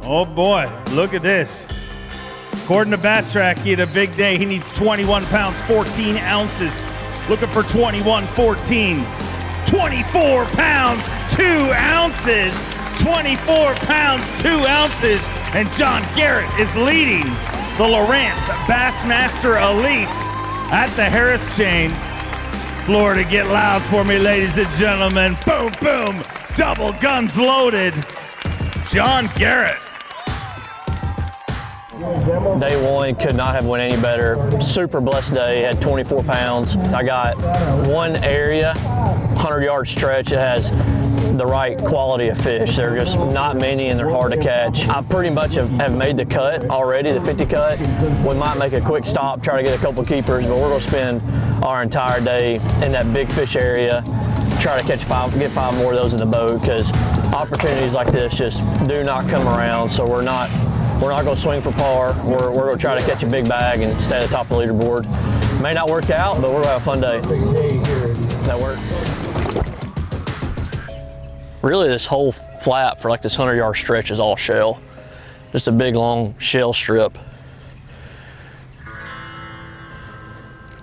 Oh boy, look at this. According to Bass Track, he had a big day. He needs 21 pounds, 14 ounces. Looking for 21, 14. 24 pounds, 2 ounces. 24 pounds, 2 ounces. And John Garrett is leading the Lawrence Bassmaster Elite at the Harris Chain. Florida, get loud for me, ladies and gentlemen. Boom, boom, double guns loaded. John Garrett. Day one, could not have went any better. Super blessed day, had 24 pounds. I got one area, 100-yard stretch that has the right quality of fish. There are just not many and they're hard to catch. I pretty much have made the cut already, the 50 cut. We might make a quick stop, try to get a couple keepers, but we're gonna spend our entire day in that big fish area, try to catch get 5 more of those in the boat, because opportunities like this just do not come around. So we're not going to swing for par. We're going to try to catch a big bag and stay at the top of the leaderboard. May not work out, but we're going to have a fun day. That work. Really, this whole flat for like this 100-yard stretch is all shell. Just a big, long shell strip.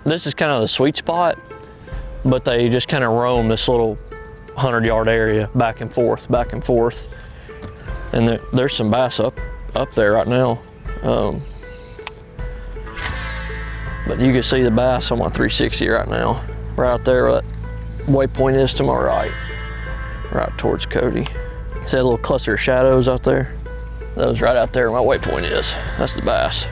This is kind of the sweet spot, but they just kind of roam this little 100-yard area back and forth, back and forth. And there's some bass up there right now. But you can see the bass on my 360 right now. Right out there where that waypoint is to my right towards Cody. See that little cluster of shadows out there? Those right out there where my waypoint is. That's the bass.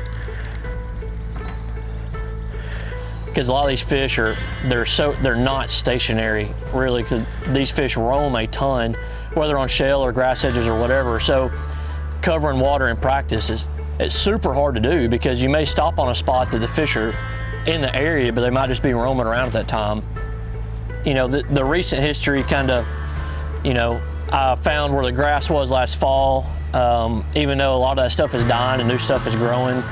Because a lot of these fish they're not stationary really, because these fish roam a ton, whether on shale or grass edges or whatever. So covering water in practice it's super hard to do, because you may stop on a spot that the fish are in the area, but they might just be roaming around at that time. You know, the recent history kind of, you know, I found where the grass was last fall, even though a lot of that stuff is dying and new stuff is growing,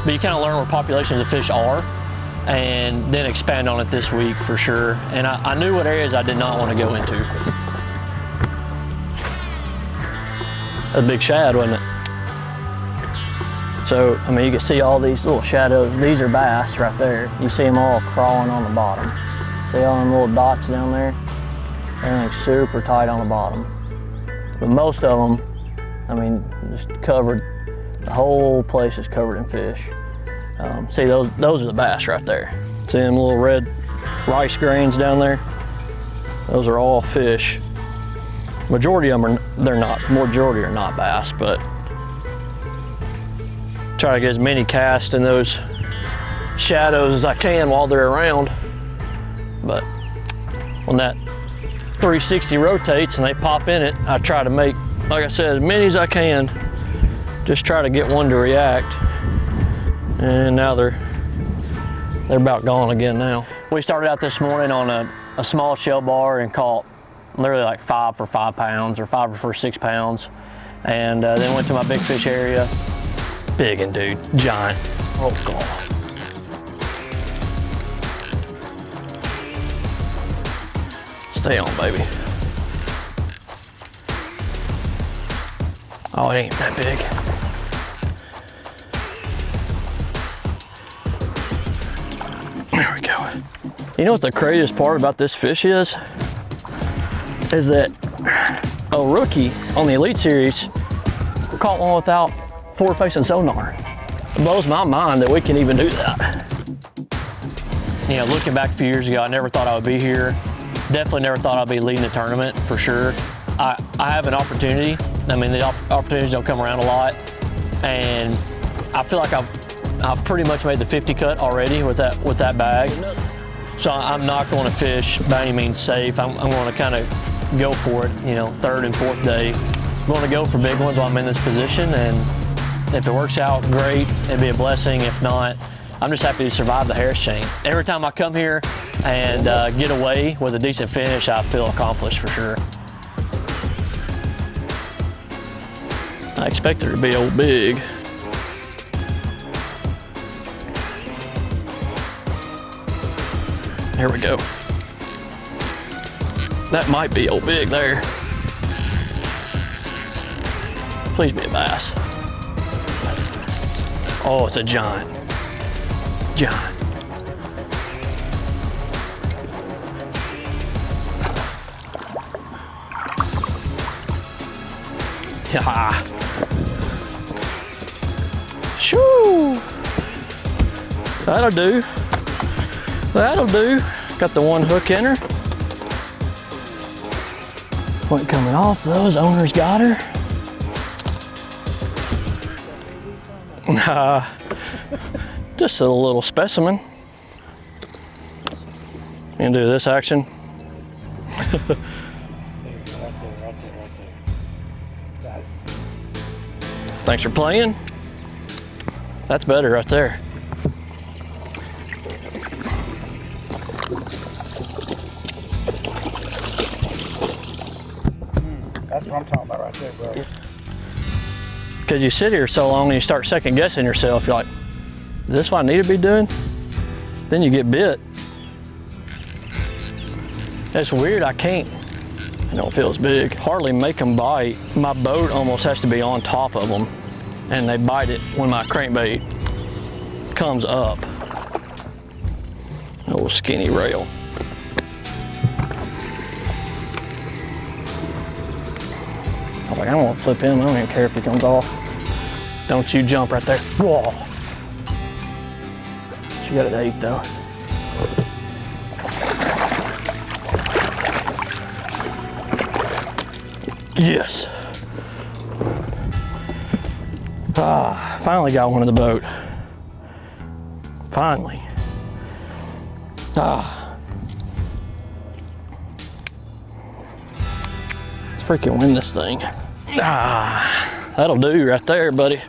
but you kind of learn where populations of fish are and then expand on it this week for sure. And I knew what areas I did not want to go into. A big shad, wasn't it? So, I mean, you can see all these little shadows. These are bass right there. You see them all crawling on the bottom. See all them little dots down there? Everything's super tight on the bottom. But most of them, I mean, just covered, the whole place is covered in fish. See, those are the bass right there. See them little red rice grains down there? Those are all fish. Majority of them majority are not bass, but try to get as many casts in those shadows as I can while they're around. But when that 360 rotates and they pop in it, I try to make, like I said, as many as I can. Just try to get one to react. And now they're about gone again now. We started out this morning on a small shell bar and caught literally like 5 for 5 pounds or 5 for 6 pounds. And then went to my big fish area. Big and dude, giant. Oh God. Stay on, baby. Oh, it ain't that big. There we go. You know what the craziest part about this fish is that a rookie on the Elite Series caught one without forward-facing sonar. It blows my mind that we can even do that. You know, looking back a few years ago, I never thought I would be here. Definitely never thought I'd be leading the tournament, for sure. I have an opportunity. I mean, the opportunities don't come around a lot. And I feel like I've pretty much made the 50 cut already with that bag. So I'm not going to fish by any means safe. I'm going to kind of go for it, you know, 3rd and 4th day. I'm going to go for big ones while I'm in this position, and if it works out, great, it'd be a blessing. If not, I'm just happy to survive the Harris chain. Every time I come here and get away with a decent finish, I feel accomplished for sure. I expect her to be old big. Here we go. That might be old big there. Please be a bass. Oh, it's a giant. Giant. Yeah. Shoo. That'll do. That'll do. Got the one hook in her. Wasn't coming off though, his owner's got her. Just a little specimen. You can do this action. Thanks for playing. That's better right there. That's what I'm talking about right there, bro. Because you sit here so long and you start second guessing yourself. You're like, is this what I need to be doing? Then you get bit. That's weird, I can't. It don't feel as big. Hardly make them bite. My boat almost has to be on top of them, and they bite it when my crankbait comes up. A little skinny rail. I was like, I don't want to flip him. I don't even care if he comes off. Don't you jump right there. Whoa. She got it 8 though. Yes. Ah, finally got one in the boat. Finally. Ah. Let's freaking win this thing. Ah, that'll do right there, buddy.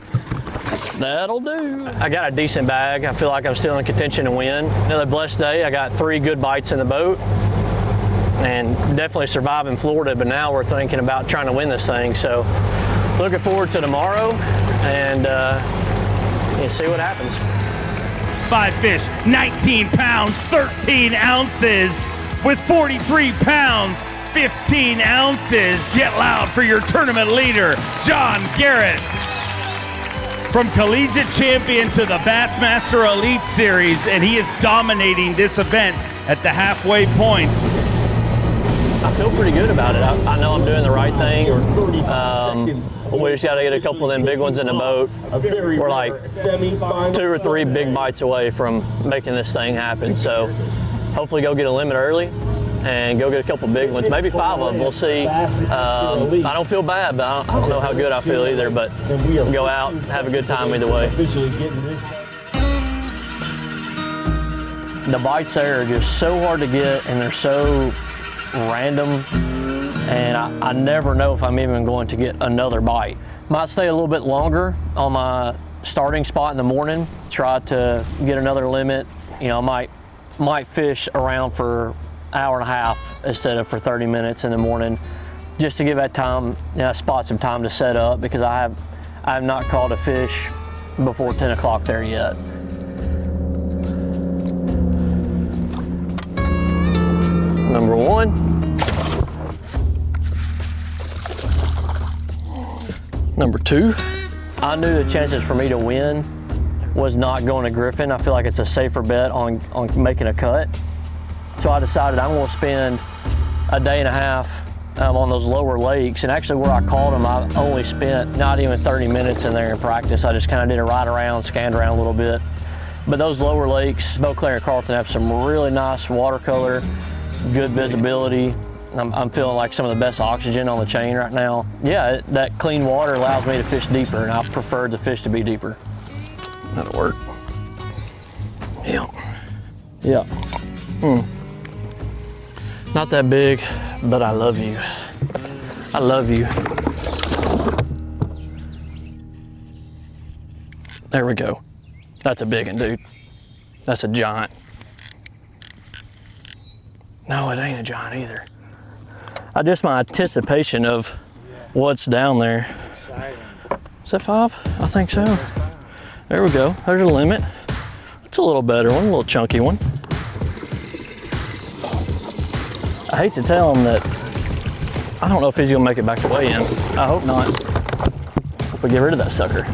That'll do. I got a decent bag. I feel like I'm still in contention to win. Another blessed day. I got 3 good bites in the boat. And definitely survive in Florida, but now we're thinking about trying to win this thing. So looking forward to tomorrow and see what happens. 5 fish, 19 pounds, 13 ounces with 43 pounds, 15 ounces. Get loud for your tournament leader, John Garrett. From collegiate champion to the Bassmaster Elite Series, and he is dominating this event at the halfway point. I feel pretty good about it. I know I'm doing the right thing. We just got to get a couple of them big ones in the boat. We're like 2 or 3 big bites away from making this thing happen. So hopefully go get a limit early and go get a couple big ones, maybe 5 of them. We'll see. I don't feel bad, but I don't know how good I feel either. But go out, have a good time either way. The bites there are just so hard to get, and they're so random, and I never know if I'm even going to get another bite. Might stay a little bit longer on my starting spot in the morning, try to get another limit. You know, might fish around for an hour and a half instead of for 30 minutes in the morning, just to give that time, spot some time to set up, because I have not caught a fish before 10 o'clock there yet. Number 1. Number 2. I knew the chances for me to win was not going to Griffin. I feel like it's a safer bet on making a cut. So I decided I'm going to spend a day and a half on those lower lakes. And actually where I caught them, I only spent not even 30 minutes in there in practice. I just kind of did a ride around, scanned around a little bit. But those lower lakes, Beauclair and Carlton, have some really nice watercolor, good visibility. I'm feeling like some of the best oxygen on the chain right now. Yeah, that clean water allows me to fish deeper, and I prefer the fish to be deeper. That'll work. Yeah. Yeah. Not that big, but I love you. I love you. There we go. That's a big one, dude. That's a giant. No, it ain't a giant either. Just my anticipation of what's down there. Exciting. Is that 5? I think so. There we go. There's a limit. It's a little better one, a little chunky one. I hate to tell him that I don't know if he's gonna make it back the way in. I hope not. hope we get rid of that sucker.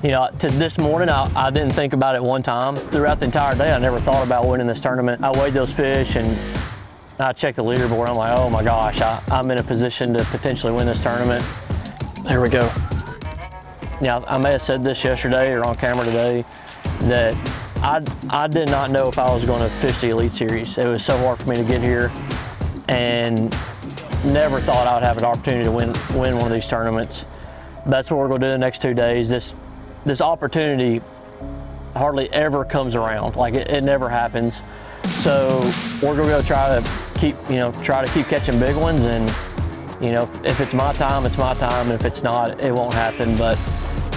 You know, to this morning, I didn't think about it one time. Throughout the entire day, I never thought about winning this tournament. I weighed those fish and I checked the leaderboard. I'm like, oh my gosh, I'm in a position to potentially win this tournament. There we go. Yeah, I may have said this yesterday or on camera today that I did not know if I was going to fish the Elite Series. It was so hard for me to get here and never thought I would have an opportunity to win one of these tournaments. That's what we're going to do the next 2 days. This opportunity hardly ever comes around. Like it never happens. So we're going to go try to keep catching big ones, and you know, if it's my time, it's my time, and if it's not, it won't happen. But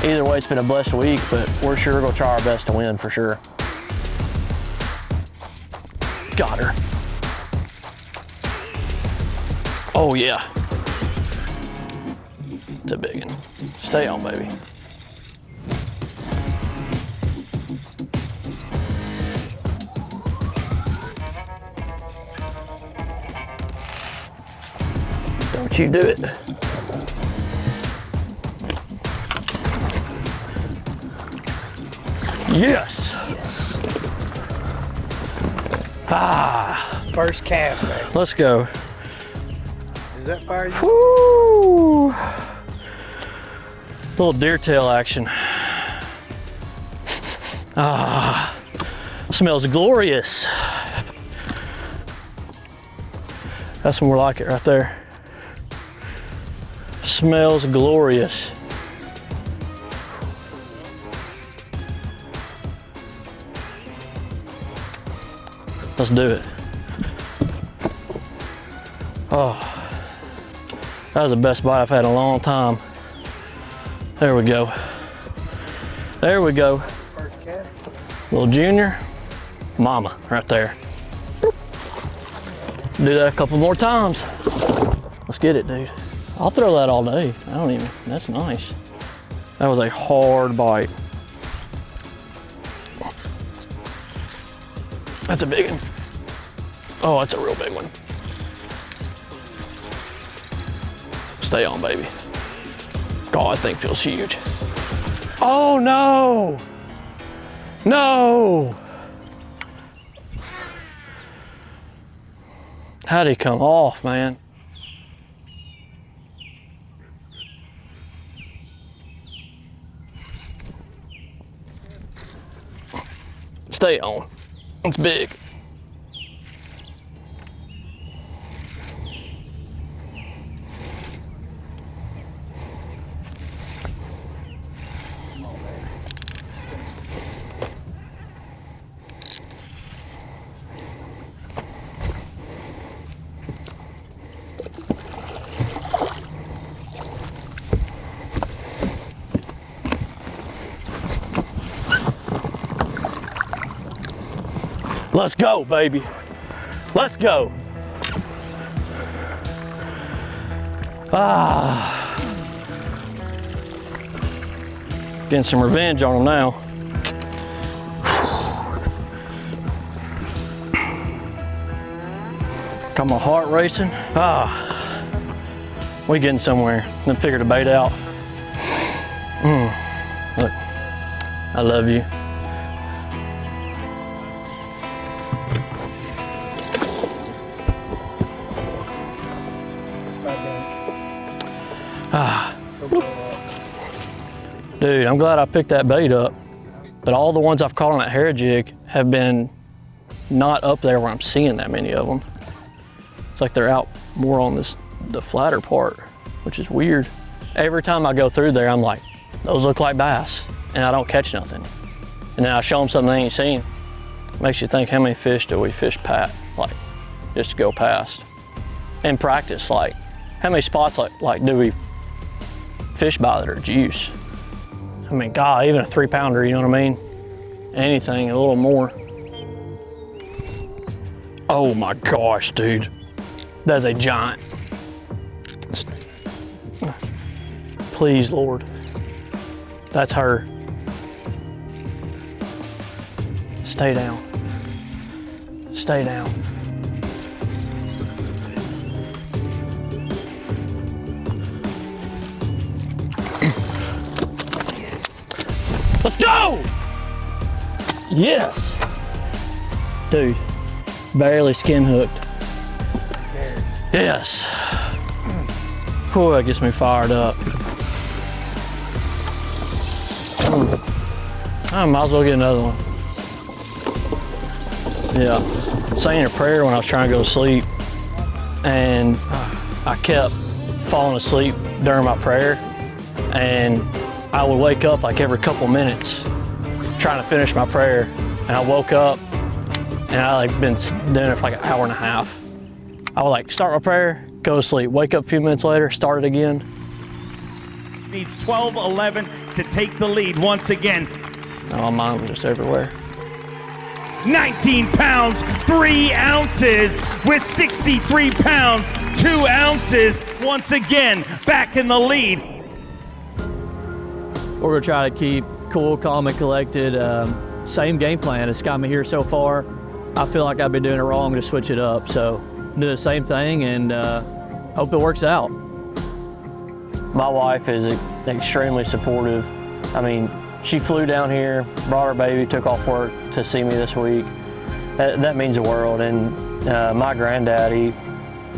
either way, it's been a blessed week, but we're sure going to try our best to win for sure. Got her. Oh yeah. It's a big one. Stay on, baby. Don't you do it. Yes. Ah. First cast, baby. Let's go. Is that fire? Woo. Little deer tail action. Ah. Smells glorious. That's more like it right there. Smells glorious. Let's do it. Oh, that was the best bite I've had in a long time. There we go. There we go. First cast. Little junior, mama right there. Do that a couple more times. Let's get it, dude. I'll throw that all day. That's nice. That was a hard bite. That's a big one. Oh, that's a real big one. Stay on, baby. God, that thing feels huge. Oh no! No! How'd he come off, man? Stay on. It's big. Let's go, baby. Let's go. Ah. Getting some revenge on them now. Got my heart racing. Ah. We getting somewhere. Then figure the bait out. Look, I love you. Ah. Dude, I'm glad I picked that bait up, but all the ones I've caught on that hair jig have been not up there where I'm seeing that many of them. It's like they're out more on the flatter part, which is weird. Every time I go through there, I'm like, those look like bass, and I don't catch nothing. And then I show them something they ain't seen. Makes you think, how many fish do we fish like just go past? And practice, like, how many spots like do we fish by that are juice? I mean, God, even a 3-pounder, you know what I mean? Anything, a little more. Oh my gosh, dude. That's a giant. Please, Lord. That's her. Stay down. Stay down. Let's go! Yes. Dude, barely skin hooked. Yes. Whew, that gets me fired up. I might as well get another one. Yeah, saying a prayer when I was trying to go to sleep, and I kept falling asleep during my prayer, and I would wake up like every couple minutes trying to finish my prayer, and I woke up and I like been doing it for like an hour and a half. I would like start my prayer, go to sleep, wake up a few minutes later, start it again. Needs 12-11 to take the lead once again. Oh, mine was just everywhere. 19 pounds, 3 ounces with 63 pounds, 2 ounces. Once again, back in the lead. We're gonna try to keep cool, calm, and collected. Same game plan. It's got me here so far. I feel like I've been doing it wrong to switch it up. So do the same thing and hope it works out. My wife is extremely supportive. I mean, she flew down here, brought her baby, took off work to see me this week. That means the world. And my granddad,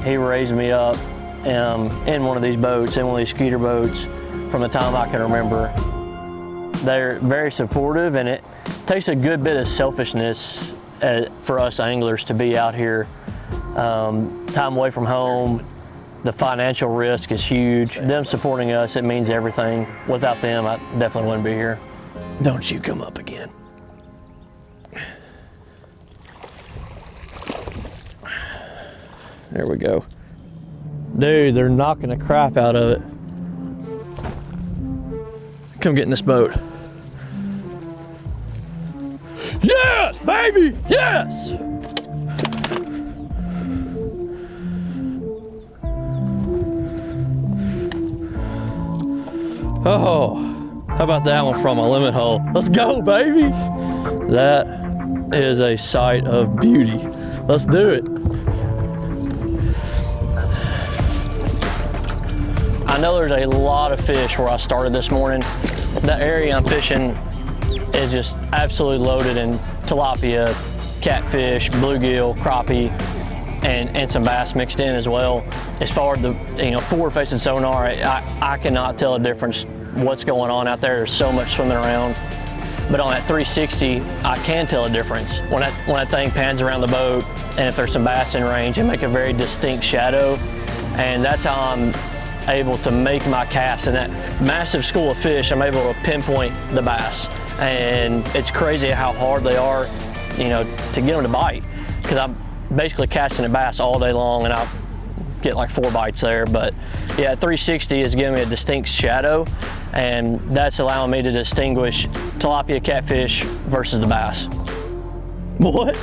he raised me up in one of these boats, in one of these skeeter boats from the time I can remember. They're very supportive, and it takes a good bit of selfishness for us anglers to be out here. Time away from home, the financial risk is huge. Them supporting us, it means everything. Without them, I definitely wouldn't be here. Don't you come up again. There we go. Dude, they're knocking the crap out of it. Come get in this boat. Yes, baby, yes! Oh, how about that one from a limit hole? Let's go, baby! That is a sight of beauty. Let's do it. I know there's a lot of fish where I started this morning. The area I'm fishing is just absolutely loaded in tilapia, catfish, bluegill, crappie, and some bass mixed in as well. As far as the forward-facing sonar, I cannot tell the difference what's going on out there. There's so much swimming around. But on that 360, I can tell a difference. When that thing pans around the boat, and if there's some bass in range, it make a very distinct shadow. And that's how I'm able to make my cast. And that massive school of fish, I'm able to pinpoint the bass. And it's crazy how hard they are, to get them to bite. Because I'm basically casting a bass all day long, and I'll get like 4 bites there. But yeah, 360 is giving me a distinct shadow, and that's allowing me to distinguish tilapia, catfish versus the bass. What?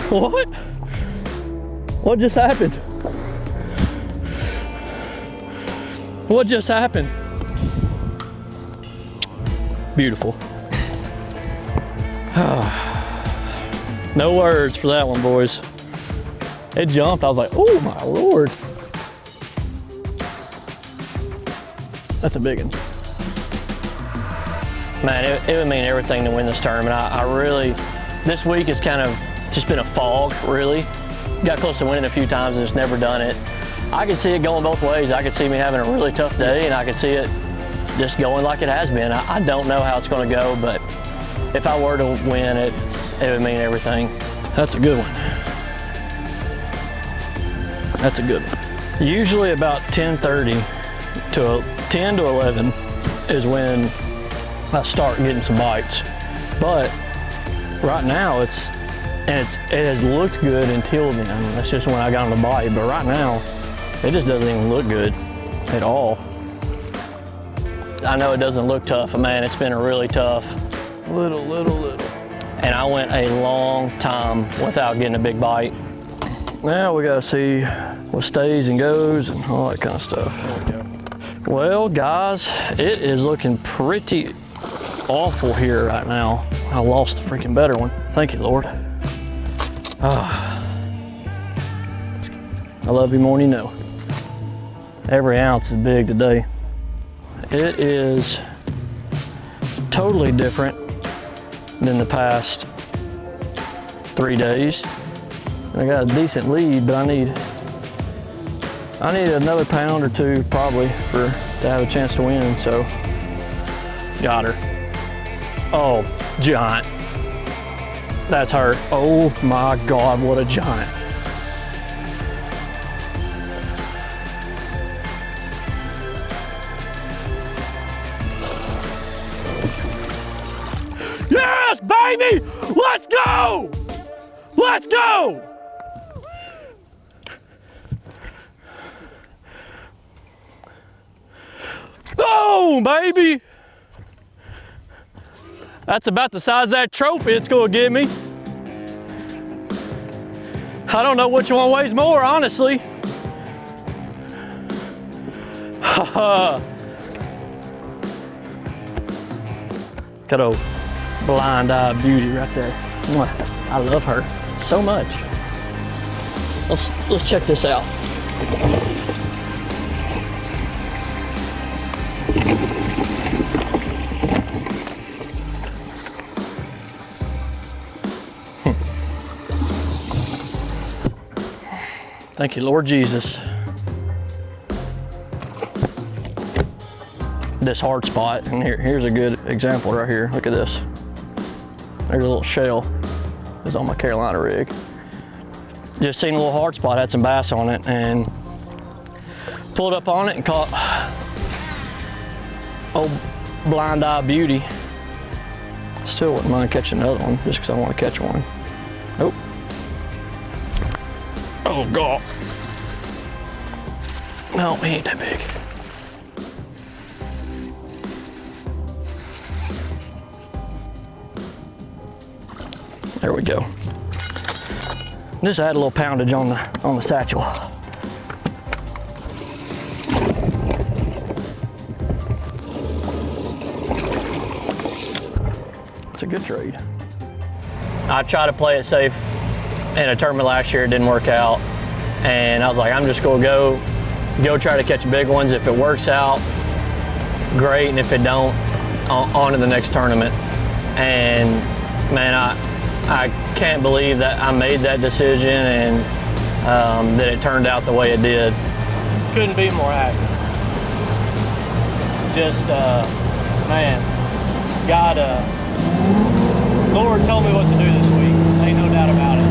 What? What just happened? What just happened? Beautiful. No words for that one, boys. It jumped. I was like, oh my Lord. That's a big one. Man, it would mean everything to win this tournament. I really, this week has kind of just been a fog, really. Got close to winning a few times and just never done it. I could see it going both ways. I could see me having a really tough day, and I could see it just going like it has been. I don't know how it's going to go, but if I were to win it, it would mean everything. That's a good one. That's a good one. Usually about 10:30 to 10 to 11 is when I start getting some bites. But right now it has looked good until then. That's just when I got on the bite. But right now, it just doesn't even look good at all. I know it doesn't look tough, but man, it's been a really tough. Little. And I went a long time without getting a big bite. Now we gotta see what stays and goes and all that kind of stuff. There we go. Well, guys, it is looking pretty awful here right now. I lost the freaking better one. Thank you, Lord. I love you more than you know. Every ounce is big today. It is totally different than the past 3 days. I got a decent lead, but I need another pound or two probably to have a chance to win, so got her. Oh, giant. That's her. Oh my God, what a giant. Yes, baby! Let's go! Let's go! Boom, baby! That's about the size of that trophy it's gonna give me. I don't know which one weighs more, honestly. Got a blind eye beauty right there. Mwah. I love her so much. Let's check this out. Thank you, Lord Jesus. This hard spot, and here's a good example right here. Look at this. There's a little shell. It's on my Carolina rig. Just seen a little hard spot, had some bass on it, and pulled up on it and caught old blind eye beauty. Still wouldn't mind catching another one, just because I want to catch one. Oh. Oh God. No, he ain't that big. There we go. Just add a little poundage on the satchel. It's a good trade. I tried to play it safe in a tournament last year. It didn't work out, and I was like, I'm just gonna go try to catch big ones. If it works out, great, and if it don't, on to the next tournament. And man, I can't believe that I made that decision and that it turned out the way it did. Couldn't be more happy. Just, man, God, Lord told me what to do this week. Ain't no doubt about it.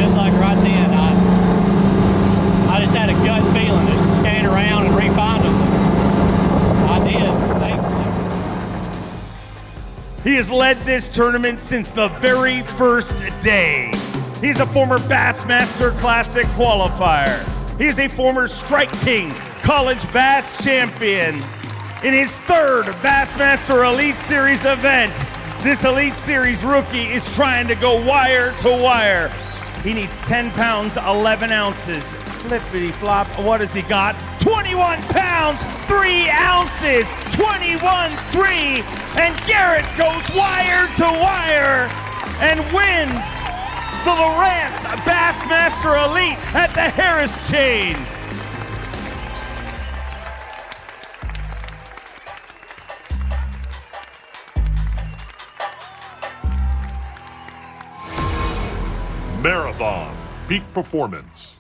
Just like right then, I just had a gut feeling just to scan around and re-find them. I did, thankfully. He has led this tournament since the very first day. He's a former Bassmaster Classic qualifier. He is a former Strike King College Bass Champion. In his third Bassmaster Elite Series event, this Elite Series rookie is trying to go wire to wire. He needs 10 pounds, 11 ounces. Flippity flop, what has he got? 21 pounds, 3 ounces, 21-3, and Garrett goes wire to wire and wins the Lowrance Bassmaster Elite at the Harris Chain. Marathon Peak Performance.